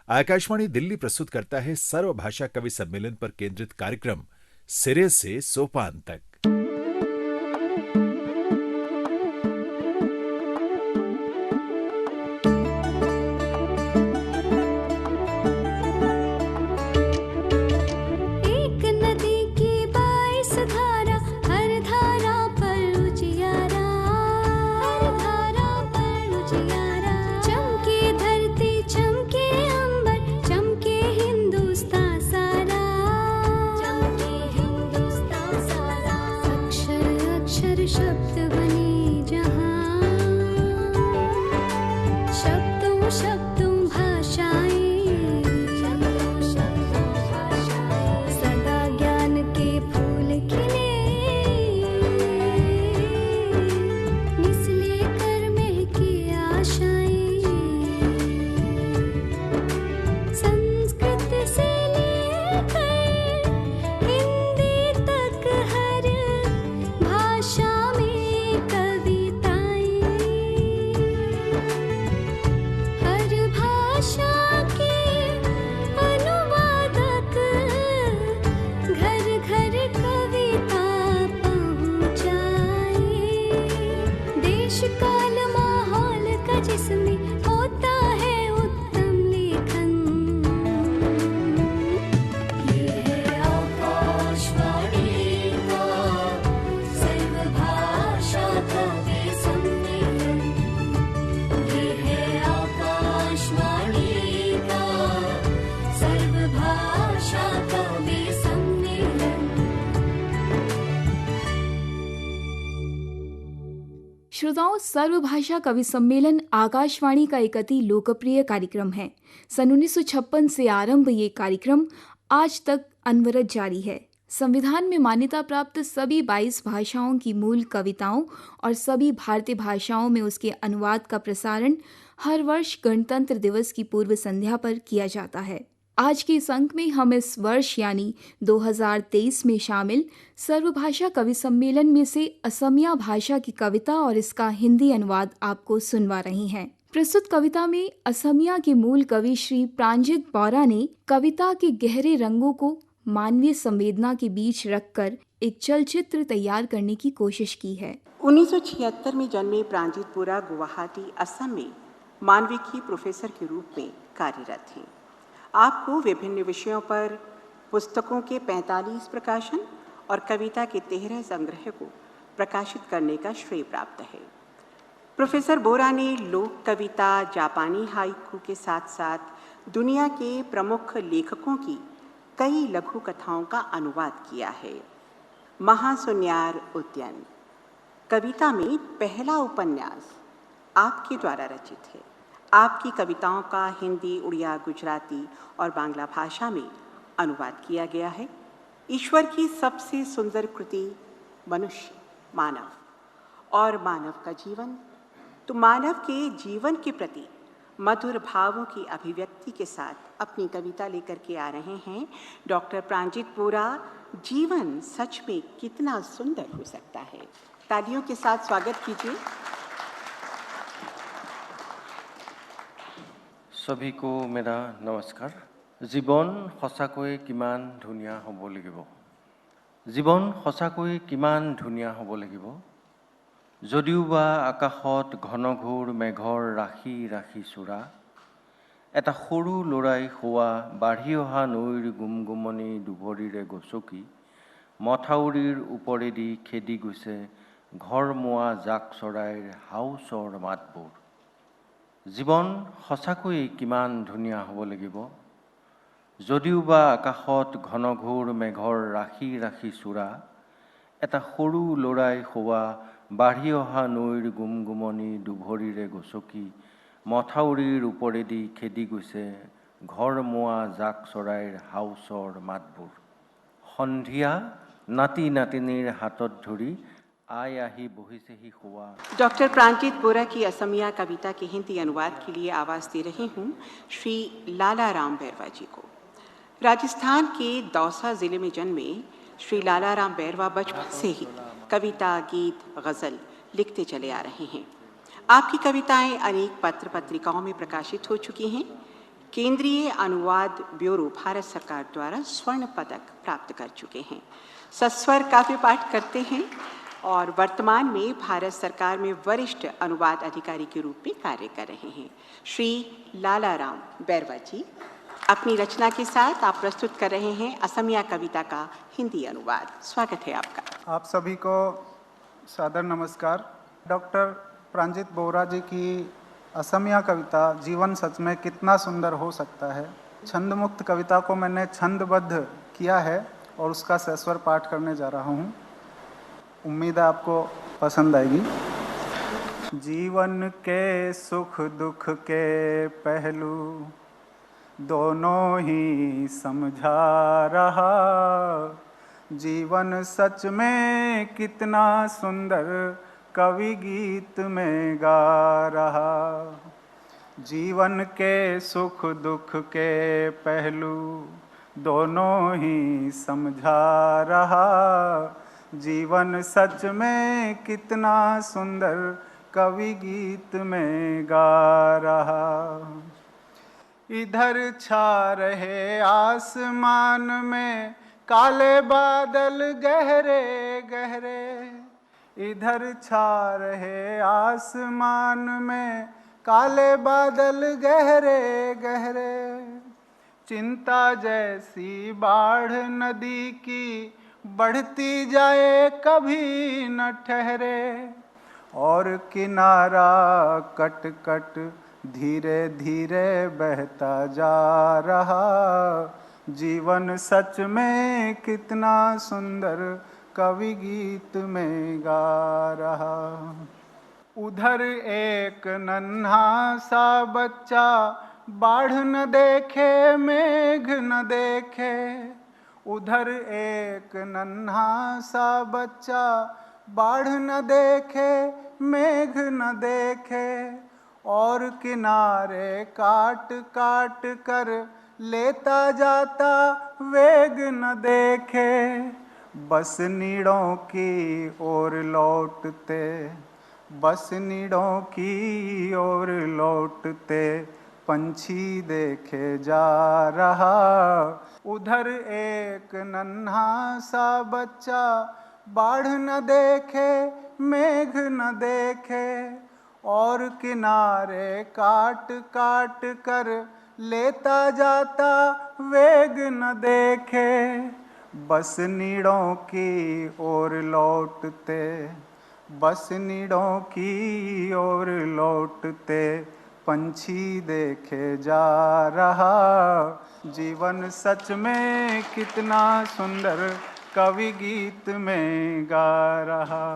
आकाशवाणी दिल्ली प्रस्तुत करता है सर्वभाषा कवि सम्मेलन पर केंद्रित कार्यक्रम सिरे से सोपान तक। श्रोताओं, सर्वभाषा कवि सम्मेलन आकाशवाणी का एक अति लोकप्रिय कार्यक्रम है। सन 1956 से आरंभ ये कार्यक्रम आज तक अनवरत जारी है। संविधान में मान्यता प्राप्त सभी 22 भाषाओं की मूल कविताओं और सभी भारतीय भाषाओं में उसके अनुवाद का प्रसारण हर वर्ष गणतंत्र दिवस की पूर्व संध्या पर किया जाता है। आज के इस अंक में हम इस वर्ष यानी 2023 में शामिल सर्वभाषा कवि सम्मेलन में से असमिया भाषा की कविता और इसका हिंदी अनुवाद आपको सुनवा रहे हैं। प्रस्तुत कविता में असमिया के मूल कवि श्री प्रांजित बोरा ने कविता के गहरे रंगों को मानवीय संवेदना के बीच रखकर एक चलचित्र तैयार करने की कोशिश की है। 1976 में जन्मे प्रांजित बोरा गुवाहाटी, असम में मानविकी प्रोफेसर के रूप में कार्यरत थे। आपको विभिन्न विषयों पर पुस्तकों के 45 प्रकाशन और कविता के 13 संग्रह को प्रकाशित करने का श्रेय प्राप्त है। प्रोफेसर बोरा ने लोक कविता, जापानी हाइकू के साथ साथ दुनिया के प्रमुख लेखकों की कई लघु कथाओं का अनुवाद किया है। महासुन्यार उद्यान कविता में पहला उपन्यास आपके द्वारा रचित है। आपकी कविताओं का हिंदी, उड़िया, गुजराती और बांग्ला भाषा में अनुवाद किया गया है। ईश्वर की सबसे सुंदर कृति मनुष्य, मानव और मानव का जीवन, तो मानव के जीवन के प्रति मधुर भावों की अभिव्यक्ति के साथ अपनी कविता लेकर के आ रहे हैं डॉक्टर प्रांजित बोरा। जीवन सच में कितना सुंदर हो सकता है। तालियों के साथ स्वागत कीजिए। सभी को मेरा नमस्कार। जीवन सचाকৈ किमान धुनिया হ'ব লাগিব। जीवन सचाকৈ किमान ধুনীয়া হ'ব লাগিব। যদিও বা আকাশত ঘনঘোৰ মেঘৰ ৰাশি ৰাশি চূড়া, এটা সৰু লৰাই শোৱা বাঢ়ি অহা নৈৰ গুমগুমনি দুভৰিৰে গচকি, মথাউৰিৰ ওপৰেদি খেদি গৈছে ঘৰ মোৱা জাক চৰাইৰ হাউচৰ মাতবোৰ। জীৱন সঁচাকৈ কিমান ধুনীয়া হ'ব লাগিব। যদিও বা আকাশত ঘনঘোৰ মেঘৰ ৰাশি ৰাশি চূড়া, এটা সৰু লৰাই শোৱা বাঢ়ি অহা নৈৰ গুমগুমনি দুভৰিৰে গচকি, মথাউৰিৰ ওপৰেদি খেদি গৈছে ঘৰ মোৱা জাক চৰাইৰ হাউচৰ মাতবোৰ। সন্ধিয়া নাতি নাতিনীৰ হাতত ধৰি आय आही बोहिसे ही हुआ। डॉक्टर प्रांजित बोरा की असमिया कविता के हिंदी अनुवाद के लिए आवाज़ दे रही हूँ श्री लालाराम बैरवा जी को। राजस्थान के दौसा ज़िले में जन्मे श्री लालाराम बैरवा बचपन से ही कविता, गीत, गज़ल लिखते चले आ रहे हैं। आपकी कविताएं अनेक पत्र पत्रिकाओं में प्रकाशित हो चुकी हैं। केंद्रीय अनुवाद ब्यूरो भारत सरकार द्वारा स्वर्ण पदक प्राप्त कर चुके हैं। सस्वर काव्य पाठ करते हैं और वर्तमान में भारत सरकार में वरिष्ठ अनुवाद अधिकारी के रूप में कार्य कर रहे हैं। श्री लालाराम बैरवा जी अपनी रचना के साथ आप प्रस्तुत कर रहे हैं असमिया कविता का हिंदी अनुवाद। स्वागत है आपका। आप सभी को सादर नमस्कार। डॉक्टर प्रांजित बोरा जी की असमिया कविता जीवन सच में कितना सुंदर हो सकता है, छंद मुक्त कविता को मैंने छंदबद्ध किया है और उसका सस्वर पाठ करने जा रहा हूँ। उम्मीद है आपको पसंद आएगी। जीवन के सुख दुख के पहलू दोनों ही समझा रहा, जीवन सच में कितना सुंदर कवि गीत में गा रहा। जीवन के सुख दुख के पहलू दोनों ही समझा रहा, जीवन सच में कितना सुंदर कवि गीत में गा रहा। इधर छा रहे आसमान में काले बादल गहरे गहरे, इधर छा रहे आसमान में काले बादल गहरे गहरे, चिंता जैसी बाढ़ नदी की बढ़ती जाए कभी न ठहरे, और किनारा कट कट धीरे धीरे बहता जा रहा, जीवन सच में कितना सुंदर कवि गीत में गा रहा। उधर एक नन्हा सा बच्चा बाढ़ न देखे मेघ न देखे, उधर एक नन्हा सा बच्चा बाढ़ न देखे मेघ न देखे, और किनारे काट काट कर लेता जाता वेग न देखे, बस नीड़ों की ओर लौटते, बस नीड़ों की ओर लौटते पंछी देखे जा रहा। उधर एक नन्हा सा बच्चा बाढ़ न देखे मेघ न देखे, और किनारे काट काट कर लेता जाता वेग न देखे, बस नीड़ों की ओर लौटते, बस नीड़ों की ओर लौटते पंछी देखे जा रहा, जीवन सच में कितना सुंदर कवि गीत में गा रहा।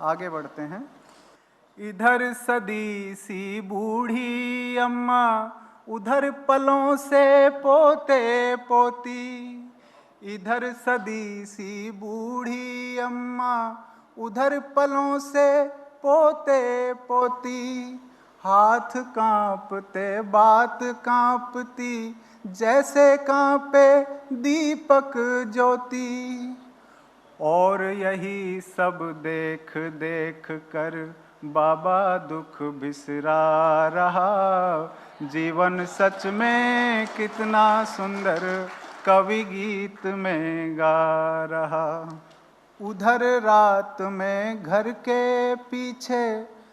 आगे बढ़ते हैं। इधर सदी सी बूढ़ी अम्मा, उधर पलों से पोते पोती, इधर सदी सी बूढ़ी अम्मा, उधर पलों से पोते पोती, हाथ कांपते बात कांपती जैसे कांपे दीपक ज्योति, और यही सब देख देख कर बाबा दुख बिसरा रहा, जीवन सच में कितना सुंदर कवि गीत में गा रहा। उधर रात में घर के पीछे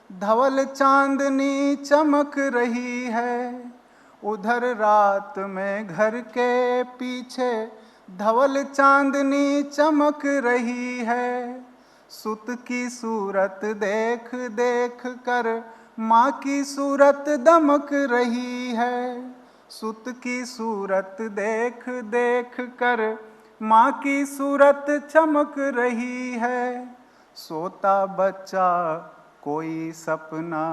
धवल चांदनी चमक रही है, उधर रात में घर के पीछे धवल चांदनी चमक रही है, सुत की सूरत देख देख कर माँ की सूरत दमक रही है, सुत की सूरत देख देख कर माँ की सूरत चमक रही है, सोता बच्चा कोई सपना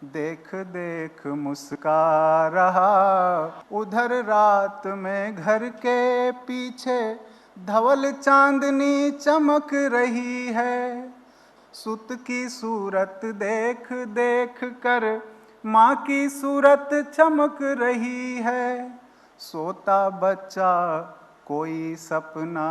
देख देख मुस्का रहा, उधर रात में घर के पीछे धवल चांदनी चमक रही है, सुत की सूरत देख देख कर माँ की सूरत चमक रही है, सोता बच्चा कोई सपना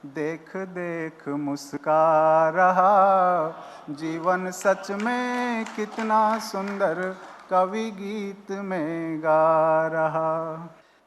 देख देख मुस्का रहा, जीवन सच में कितना सुंदर कवि गीत में गा रहा।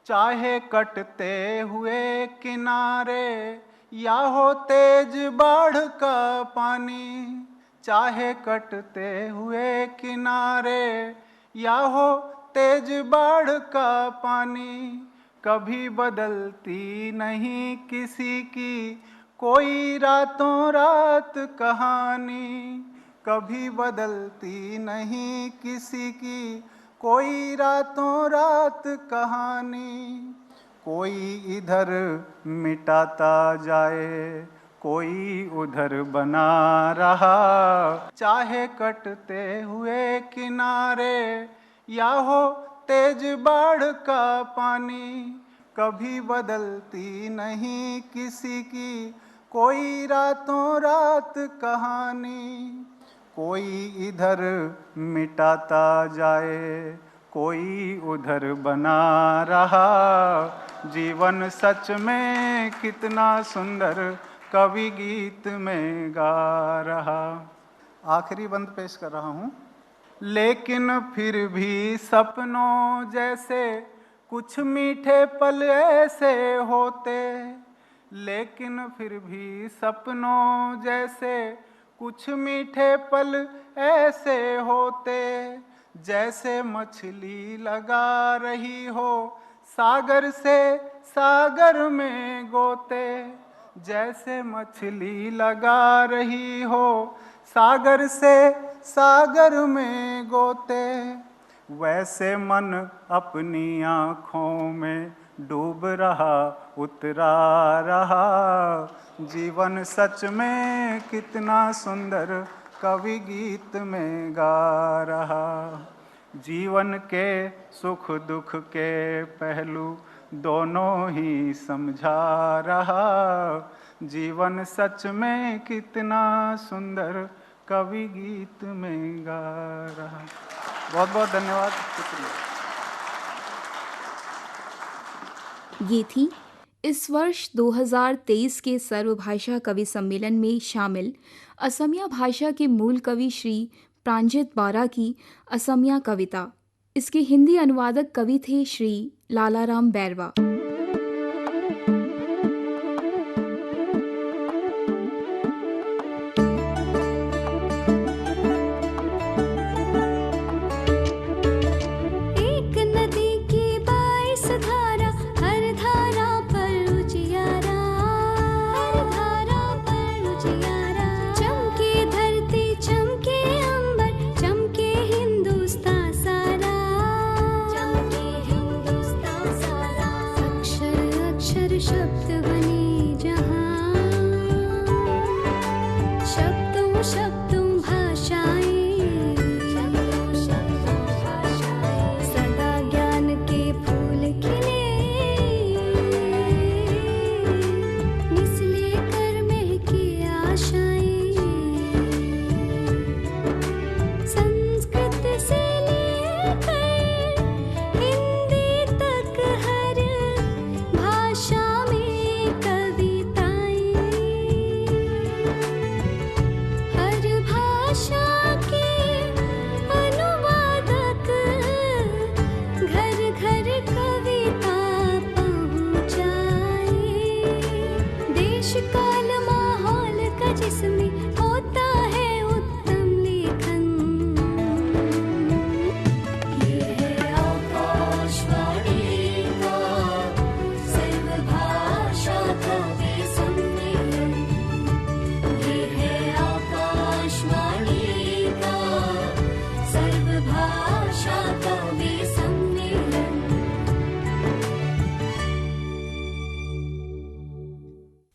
चाहे कटते हुए किनारे या हो तेज बाढ़ का पानी, चाहे कटते हुए किनारे या हो तेज बाढ़ का पानी, कभी बदलती नहीं किसी की कोई रातों रात कहानी, कभी बदलती नहीं किसी की कोई रातों रात कहानी। कोई इधर मिटाता जाए, कोई उधर बना रहा। चाहे कटते हुए किनारे या हो तेज बाढ़ का पानी, कभी बदलती नहीं किसी की कोई रातों रात कहानी। कोई इधर मिटाता जाए, कोई उधर बना रहा। जीवन सच में कितना सुंदर, कवि गीत में गा रहा। आखिरी बंद पेश कर रहा हूँ। लेकिन फिर भी सपनों जैसे कुछ मीठे पल ऐसे होते, लेकिन फिर भी सपनों जैसे कुछ मीठे पल ऐसे होते, जैसे मछली लगा रही हो सागर से सागर में गोते, जैसे मछली लगा रही हो सागर से सागर में गोते। वैसे मन अपनी आँखों में डूब रहा उतरा रहा। जीवन सच में कितना सुंदर, कवि गीत में गा रहा। जीवन के सुख दुख के पहलू दोनों ही समझा रहा। जीवन सच में कितना सुंदर, कवि गीत में गा रहा। बहुत बहुत धन्यवाद। शुक्रिया। ये थी इस वर्ष 2023 के सर्वभाषा कवि सम्मेलन में शामिल असमिया भाषा के मूल कवि श्री प्रांजित बौरा की असमिया कविता। इसके हिंदी अनुवादक कवि थे श्री लालाराम बैरवा।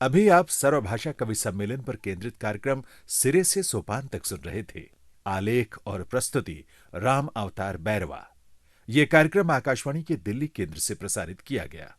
अभी आप सर्वभाषा कवि सम्मेलन पर केंद्रित कार्यक्रम सिरे से सोपान तक सुन रहे थे। आलेख और प्रस्तुति राम अवतार बैरवा। यह कार्यक्रम आकाशवाणी के दिल्ली केंद्र से प्रसारित किया गया।